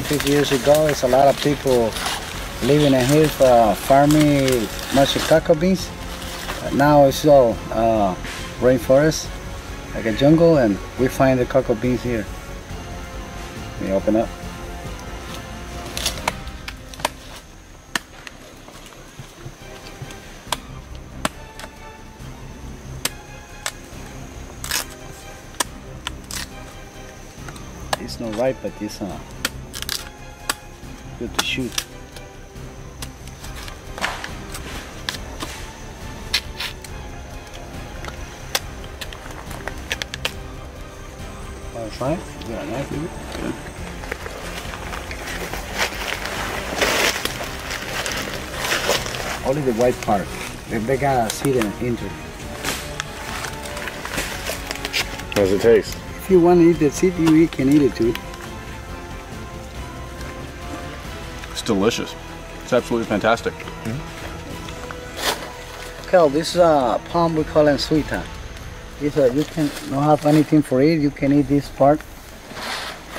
50 years ago, it's a lot of people living in here farming much cocoa beans. Now it's all rainforest, like a jungle, and we find the cocoa beans here. Let me open up. It's not ripe, but it's good to shoot. Try it? You got a knife with it? Good. Only the white part. If they got a seed into it. How does it taste? If you want to eat the seed, you can eat it too. It's delicious. It's absolutely fantastic. Cal, this palm we call it sweeter. If you can not have anything for it, you can eat this part.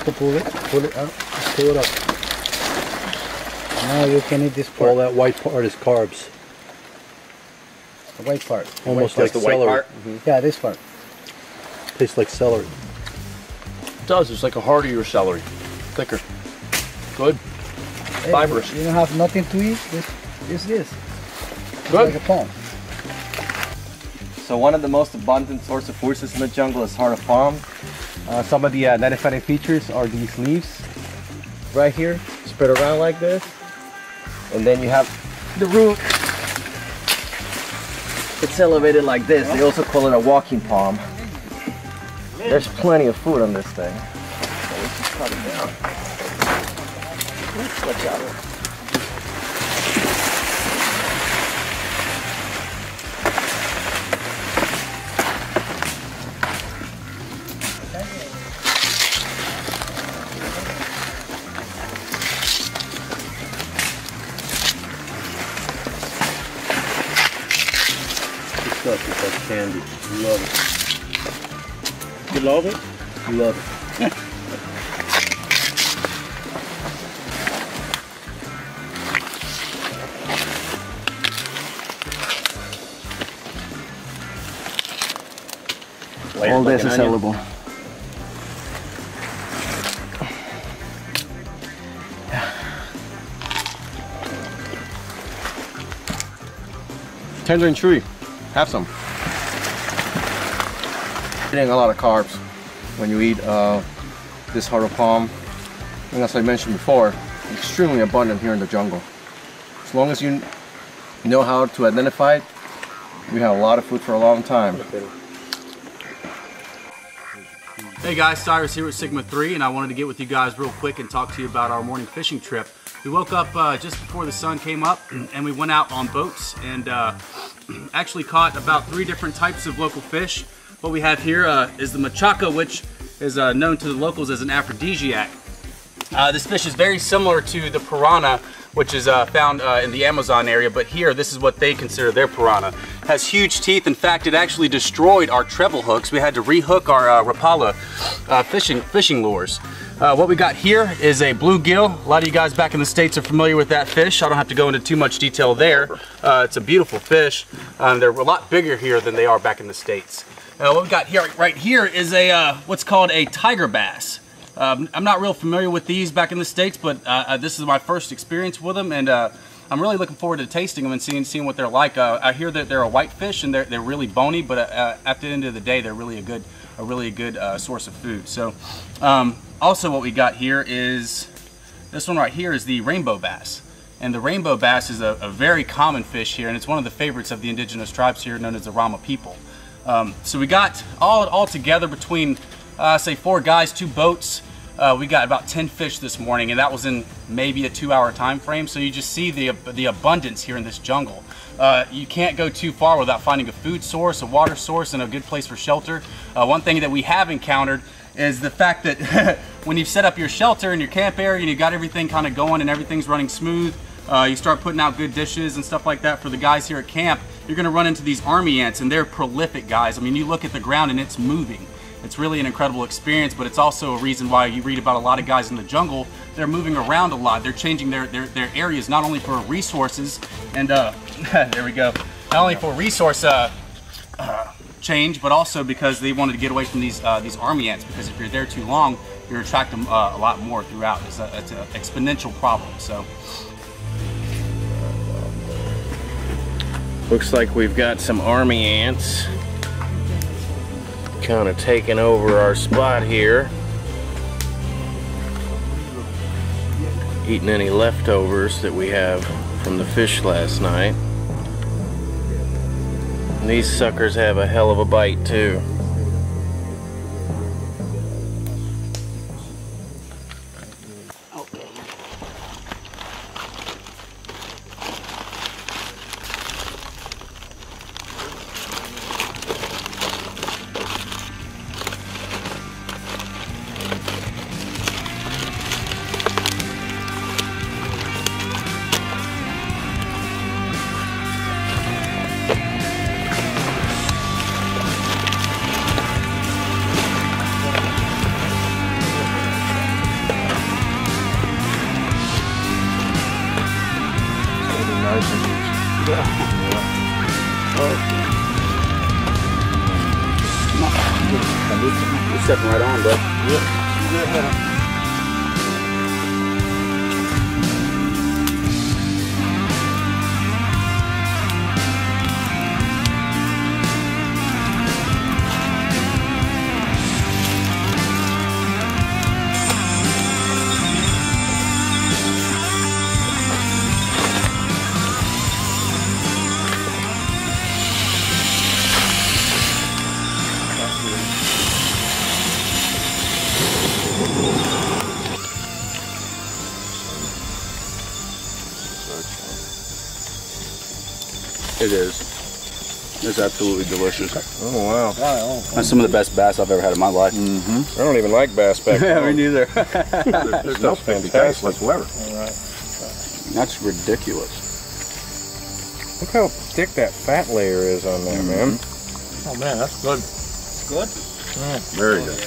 Pull it up, pull it up. Now you can eat this part. All that white part is carbs. The white part. Almost like the celery. white part? Yeah, this part. Tastes like celery. It does. It's like a heartier celery. Thicker. Good. Hey, Fibrous. You don't have nothing to eat? This. It's Good. like a palm. So one of the most abundant source of food in the jungle is heart of palm. Some of the identifying features are these leaves right here, spread around like this. And then you have the root. It's elevated like this. They also call it a walking palm. There's plenty of food on this thing. So let's just cut it down. Watch out. Stuff is like candy. Love it. You love it? Love it. All this is sellable. Tender and chewy. Have some. Getting a lot of carbs when you eat this heart of palm. And as I mentioned before, extremely abundant here in the jungle. As long as you know how to identify it, we have a lot of food for a long time. Hey guys, Cyrus here with Sigma 3, and I wanted to get with you guys real quick and talk to you about our morning fishing trip. We woke up just before the sun came up, and we went out on boats and actually caught about 3 different types of local fish. What we have here is the machaca, which is known to the locals as an aphrodisiac. This fish is very similar to the piranha, which is found in the Amazon area, but here this is what they consider their piranha. It has huge teeth. In fact, it actually destroyed our treble hooks. We had to rehook our Rapala fishing lures. What we got here is a bluegill. A lot of you guys back in the States are familiar with that fish. I don't have to go into too much detail there. It's a beautiful fish. They're a lot bigger here than they are back in the States. What we got here, right here, is a what's called a tiger bass. I'm not real familiar with these back in the States, but this is my first experience with them, and I'm really looking forward to tasting them and seeing what they're like. I hear that they're a white fish and they're really bony, but at the end of the day, they're really a really good source of food. So, also what we got here is this one right here is the rainbow bass. And the rainbow bass is a very common fish here, and it's one of the favorites of the indigenous tribes here, known as the Rama people. So we got all together between, say 4 guys, 2 boats. We got about 10 fish this morning, and that was in maybe a 2-hour time frame. So you just see the abundance here in this jungle. You can't go too far without finding a food source, a water source, and a good place for shelter. One thing that we have encountered is the fact that when you've set up your shelter and your camp area and you got everything kind of going and everything's running smooth, you start putting out good dishes and stuff like that for the guys here at camp, you're gonna run into these army ants, and they're prolific, guys. I mean, you look at the ground and it's moving. It's really an incredible experience, but it's also a reason why you read about a lot of guys in the jungle. They're moving around a lot. They're changing their areas, not only for resources and there we go, not only for resource change, but also because they wanted to get away from these army ants, because if you're there too long, you're attracting a lot more throughout. It's an exponential problem. So looks like we've got some army ants kind of taking over our spot here, eating any leftovers that we have from the fish last night. And these suckers have a hell of a bite too. You're stepping right on, bro. Yeah. It is. It's absolutely delicious. Oh wow. That's some of the best bass I've ever had in my life. I don't even like bass back Yeah, me home. neither. There's no fantastic whatsoever. That's ridiculous. Look how thick that fat layer is on that, man. Oh man, that's good. it's good. Very good.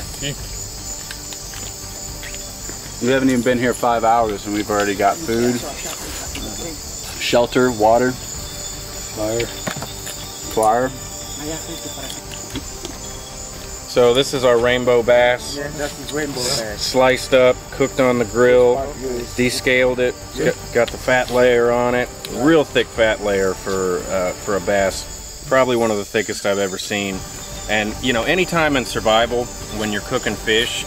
We haven't even been here 5 hours and we've already got food, shelter, water, fire. So this is our rainbow bass. Yeah, that's the rainbow bass. Sliced up, cooked on the grill, descaled it, got the fat layer on it. Real thick fat layer for a bass. Probably one of the thickest I've ever seen. And you know, anytime in survival, when you're cooking fish,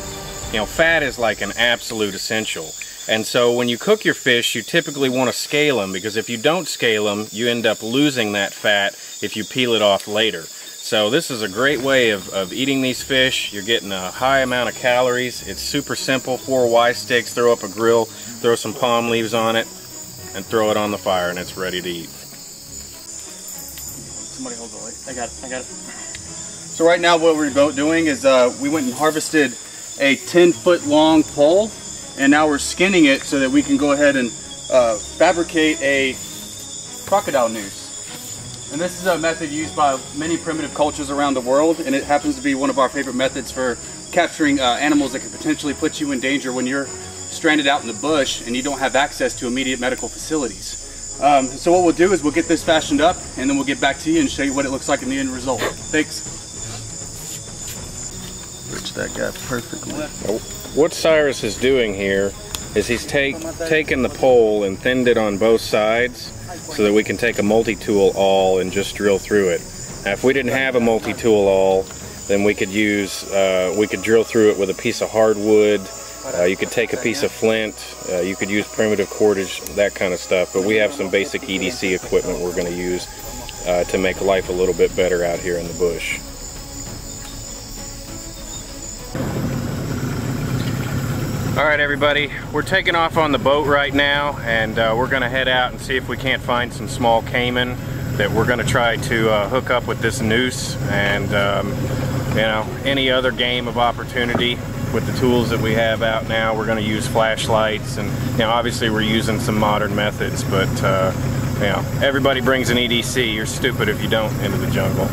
you know, fat is like an absolute essential. And so when you cook your fish, you typically want to scale them, because if you don't scale them, you end up losing that fat if you peel it off later. So this is a great way of eating these fish. You're getting a high amount of calories. It's super simple. 4 Y sticks, throw up a grill, throw some palm leaves on it, and throw it on the fire, and it's ready to eat. Somebody hold the light. I got it. So right now what we're doing is we went and harvested a 10-foot long pole, and now we're skinning it so that we can go ahead and fabricate a crocodile noose. And this is a method used by many primitive cultures around the world, and it happens to be one of our favorite methods for capturing animals that could potentially put you in danger when you're stranded out in the bush and you don't have access to immediate medical facilities. So what we'll do is we'll get this fashioned up, and then we'll get back to you and show you what it looks like in the end result. Thanks. Rich that guy perfectly. What Cyrus is doing here is he's taken the pole and thinned it on both sides so that we can take a multi-tool awl and just drill through it. Now if we didn't have a multi-tool awl, then we could drill through it with a piece of hardwood. You could take a piece of flint, you could use primitive cordage, that kind of stuff, but we have some basic EDC equipment we're going to use to make life a little bit better out here in the bush. Alright everybody, we're taking off on the boat right now, and we're going to head out and see if we can't find some small caiman that we're going to try to hook up with this noose, and you know, any other game of opportunity with the tools that we have out now. We're going to use flashlights, and you know, obviously we're using some modern methods, but you know, everybody brings an EDC. You're stupid if you don't into the jungle.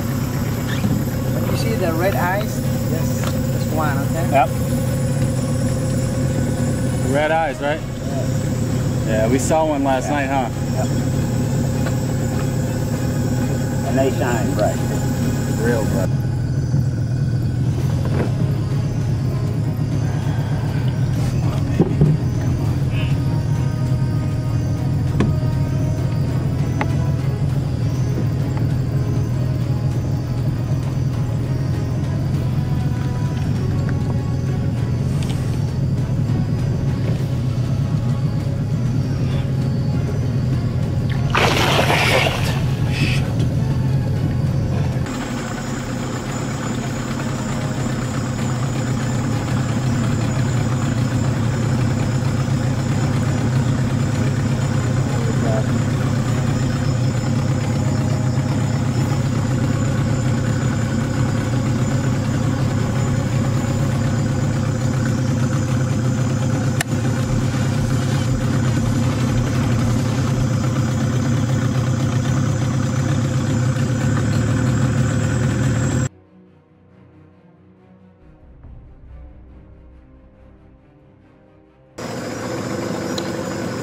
see the red eyes? That's one, okay? Yep. Red eyes, right? Yeah, we saw one last night, huh? Yep. And they shine bright. Real bright.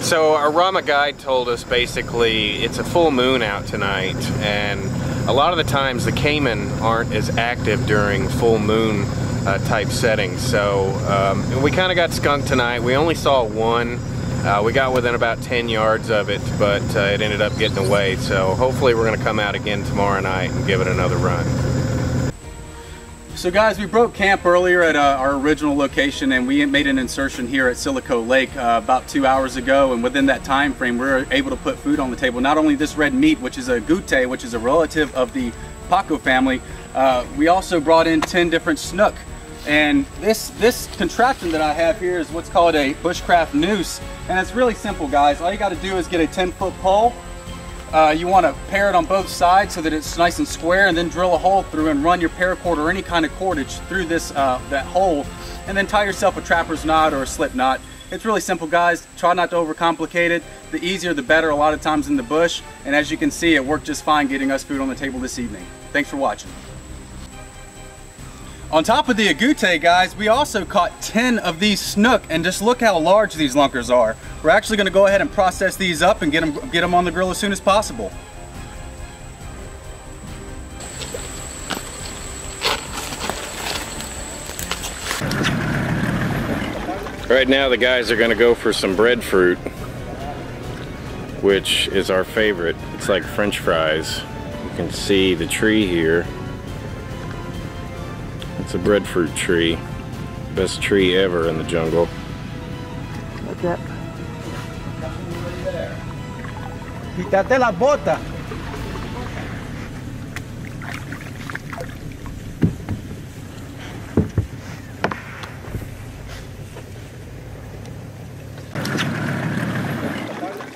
So our Rama guide told us basically it's a full moon out tonight, and a lot of the times the caiman aren't as active during full moon type settings. So we kind of got skunked tonight. We only saw one. We got within about 10 yards of it, but it ended up getting away. So hopefully we're going to come out again tomorrow night and give it another run. So guys, we broke camp earlier at our original location, and we made an insertion here at Silico Lake about 2 hours ago, and within that time frame we were able to put food on the table. Not only this red meat, which is a gute, which is a relative of the Paco family, we also brought in 10 different snook. And this contraption that I have here is what's called a bushcraft noose, and it's really simple, guys. All you got to do is get a 10-foot pole. You want to pair it on both sides so that it's nice and square, and then drill a hole through and run your paracord or any kind of cordage through this that hole, and then tie yourself a trapper's knot or a slip knot. It's really simple, guys. Try not to overcomplicate it. The easier the better a lot of times in the bush, and as you can see, it worked just fine getting us food on the table this evening. Thanks for watching. On top of the agouti, guys, we also caught 10 of these snook, and just look how large these lunkers are. We're actually going to go ahead and process these up and get them on the grill as soon as possible. Right now the guys are going to go for some breadfruit, which is our favorite. It's like French fries. You can see the tree here. It's a breadfruit tree. Best tree ever in the jungle. Look at that. Quítate la bota.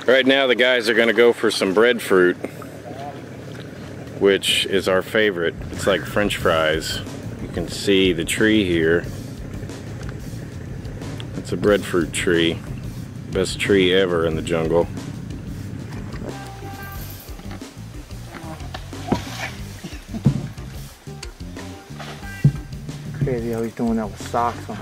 Right now the guys are going to go for some breadfruit, which is our favorite. It's like French fries. You can see the tree here. It's a breadfruit tree. Best tree ever in the jungle. Crazy how he's doing that with socks on.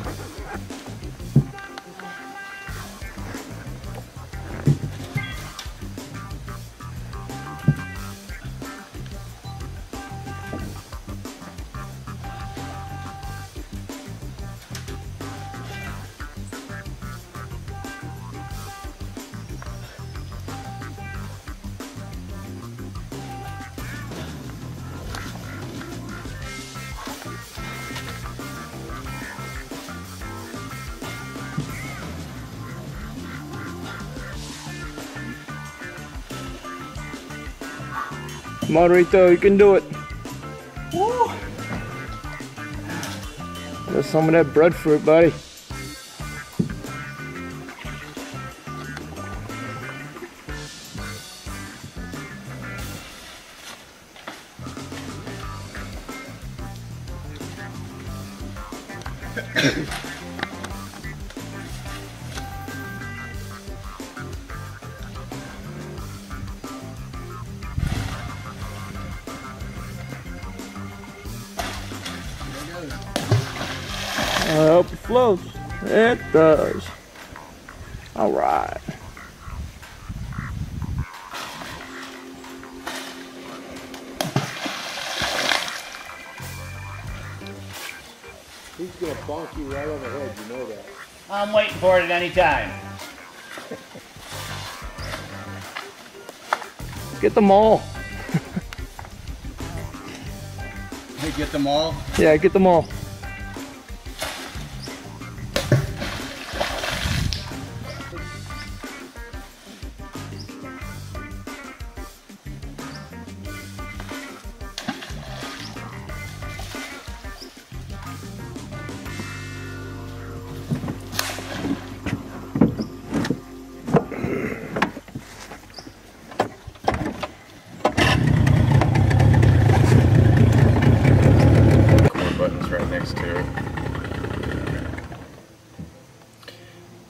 Come on, Rito, you can do it. Woo. There's some of that breadfruit, buddy. hope it floats. It does. All right. He's gonna bonk you right on the head, you know that. I'm waiting for it at any time. Get them all. Hey, get them all? Yeah, get them all.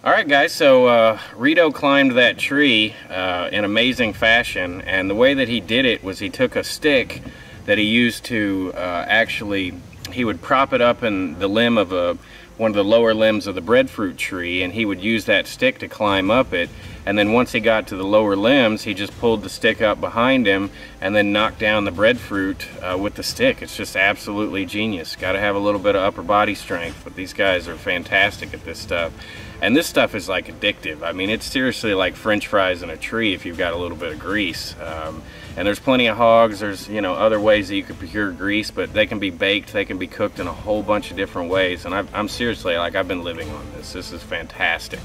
Alright guys, so Rito climbed that tree in amazing fashion, and the way that he did it was he took a stick that he used to he would prop it up in the limb of one of the lower limbs of the breadfruit tree, and he would use that stick to climb up it, and then once he got to the lower limbs he just pulled the stick up behind him and then knocked down the breadfruit with the stick. It's just absolutely genius. Got to have a little bit of upper body strength, but these guys are fantastic at this stuff. And this stuff is like addictive. I mean, it's seriously like French fries in a tree if you've got a little bit of grease. And there's plenty of hogs. There's, you know, other ways that you could procure grease, but they can be baked, they can be cooked in a whole bunch of different ways. And I'm seriously, like, I've been living on this. This is fantastic.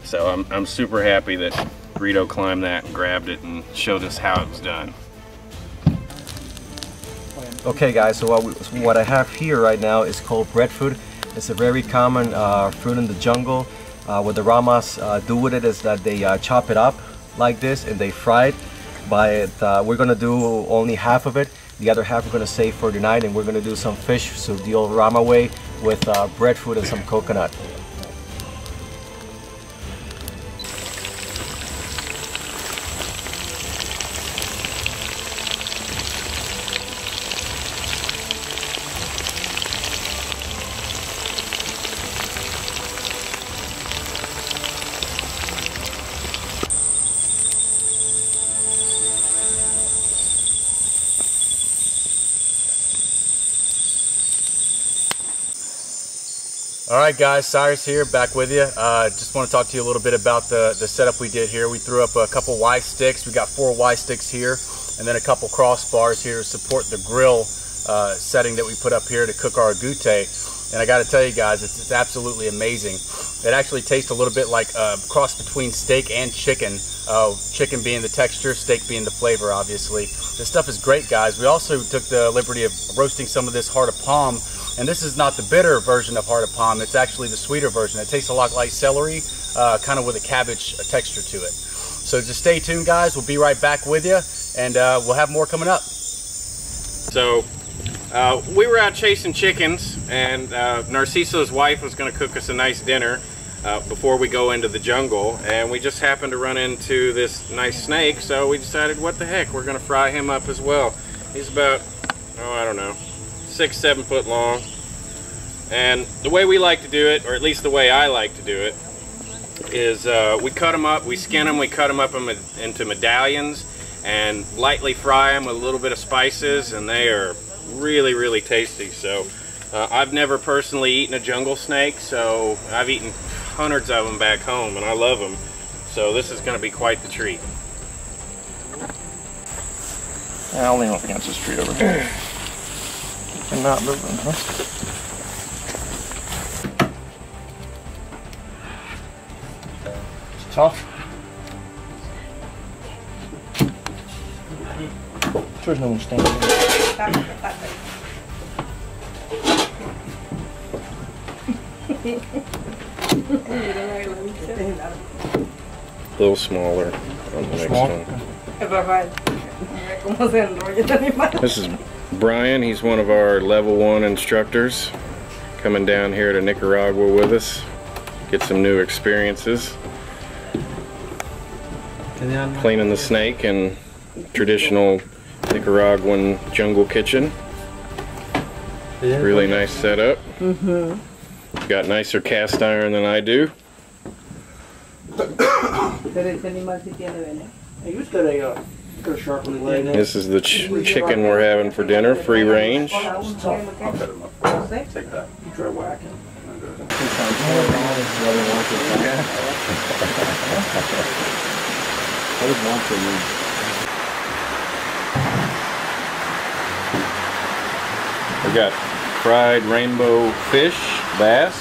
So I'm super happy that Rito climbed that and grabbed it and showed us how it was done. Okay guys, so what I have here right now is called breadfruit. It's a very common fruit in the jungle. What the Ramas do with it is that they chop it up like this and they fry it. We're gonna do only half of it. The other half we're gonna save for tonight, and we're gonna do some fish, so the old Rama way, with breadfruit and some coconut. Alright guys, Cyrus here, back with you. Just want to talk to you a little bit about the setup we did here. We threw up a couple Y sticks. We got 4 Y sticks here, and then a couple crossbars here to support the grill setting that we put up here to cook our agouti. And I got to tell you guys, it's absolutely amazing. It actually tastes a little bit like a cross between steak and chicken. Chicken being the texture, steak being the flavor, obviously. This stuff is great, guys. We also took the liberty of roasting some of this heart of palm. And this is not the bitter version of heart of palm. It's actually the sweeter version. It tastes a lot like celery, kind of with a cabbage texture to it. So just stay tuned, guys. We'll be right back with you, and we'll have more coming up. So we were out chasing chickens, and Narciso's wife was going to cook us a nice dinner before we go into the jungle, and we just happened to run into this nice snake, so we decided, what the heck, we're going to fry him up as well. He's about, oh, I don't know, 6-7 foot long. And the way we like to do it, or at least the way I like to do it, is we cut them up, we skin them, we cut them up into medallions and lightly fry them with a little bit of spices, and they are really, really tasty. So I've never personally eaten a jungle snake, so I've eaten hundreds of them back home, and I love them. So this is going to be quite the treat. I'll lean up against this tree over here. And not moving, huh? It's tough. There's no one standing A little smaller on the next one. This is Brian. He's one of our level 1 instructors coming down here to Nicaragua with us. Get some new experiences. Cleaning the snake in traditional Nicaraguan jungle kitchen. Really nice setup. Got nicer cast iron than I do. This is the chicken we're having for dinner, free range. Take that. You try whacking. We got fried rainbow fish, bass,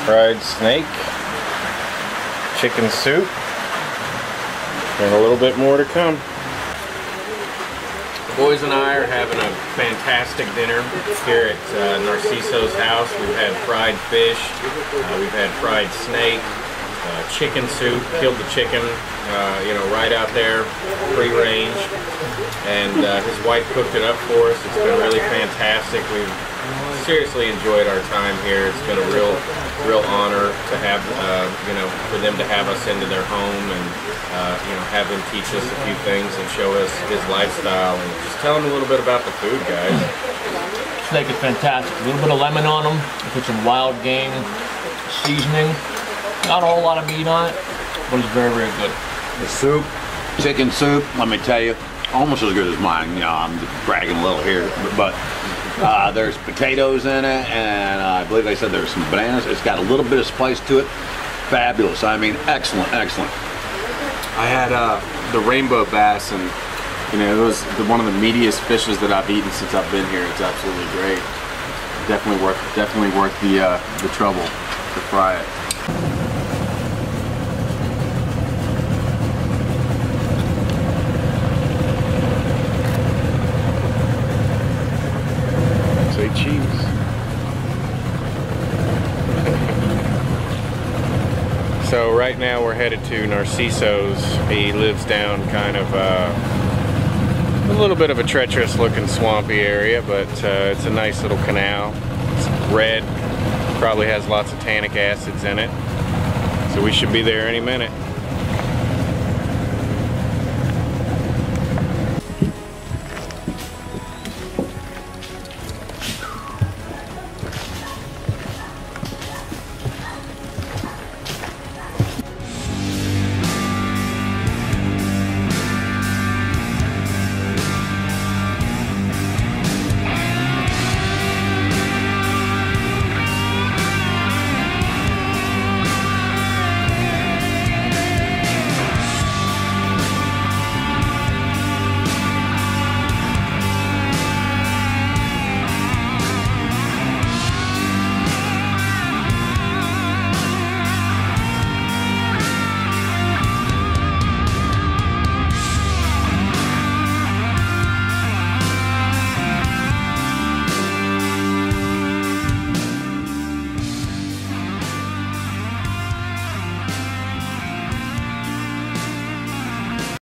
fried snake, chicken soup, and a little bit more to come. The boys and I are having a fantastic dinner here at Narciso's house. We've had fried fish, we've had fried snake, chicken soup, killed the chicken, you know, right out there, free range, and his wife cooked it up for us. It's been really fantastic. We've seriously enjoyed our time here. It's been a real honor to have, you know, for them to have us into their home and, you know, have him teach us a few things and show us his lifestyle and just tell him a little bit about the food, guys. Steak is fantastic. A little bit of lemon on them. Put some wild game seasoning. Not a whole lot of meat on it, but it's very, very good. The soup, chicken soup, let me tell you, almost as good as mine. You know, I'm just bragging a little here, but there's potatoes in it, and I believe they said there's some bananas. It's got a little bit of spice to it. Fabulous. I mean, excellent, excellent. I had the rainbow bass, and you know, it was one of the meatiest fishes that I've eaten since I've been here. It's absolutely great. Definitely worth the trouble to fry it. Say cheese. So right now we're headed to Narciso's. He lives down kind of a little bit of a treacherous looking swampy area, but it's a nice little canal. It's red, probably has lots of tannic acids in it. So we should be there any minute.